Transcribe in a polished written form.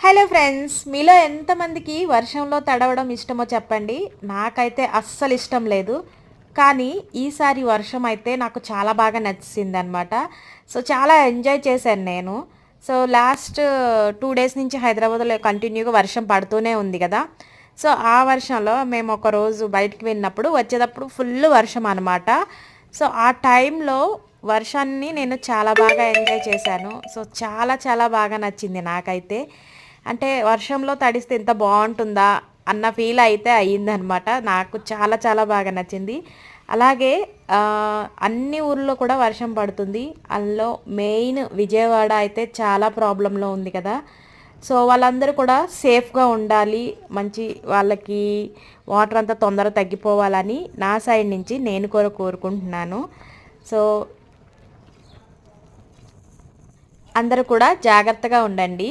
Hello friends, మీలో ఎంతమందికి వర్షంలో తడవడం ఇష్టమో చెప్పండి. నాకైతే అస్సలు ఇష్టం లేదు. కానీ ఈసారి వర్షం అయితే నాకు చాలా బాగా నచ్చేసిందనమాట. సో, చాలా ఎంజాయ్ చేశాను నేను. సో, లాస్ట్ 2 డేస్ నుంచి హైదరాబాద్‌లో కంటిన్యూగా వర్షం పడుతూనే ఉంది గదా! సో, ఆ వర్షంలో మేము ఒకరోజు బయటికి వెళ్ళినప్పుడు వచ్చేటప్పుడు ఫుల్ వర్షం అనమాట. సో, ఆ టైంలో వర్షాన్ని నేను చాలా బాగా ఎంజాయ్ చేశాను. సో, చాలా చాలా బాగా నచ్చింది నాకైతే. అంటే వర్షంలో తడిస్తే ఇంత బావుంటుందా అన్న ఫీల్ అయితే అయ్యిందనమాట. నాకు చాలా చాలా బాగా నచ్చింది. అలాగే అన్ని ఊర్లో కూడా వర్షం పడుతుంది. అందులో మెయిన్ విజయవాడ అయితే చాలా ప్రాబ్లమ్‌లో ఉంది కదా! సో, వాళ్ళందరూ కూడా సేఫ్‌గా ఉండాలి. మంచి వాళ్ళకి వాటర్ అంతా తొందరగా తగ్గిపోవాలని నా సైడ్ నుంచి నేను కూడా కోరుకుంటున్నాను. సో, అందరూ కూడా జాగ్రత్తగా ఉండండి.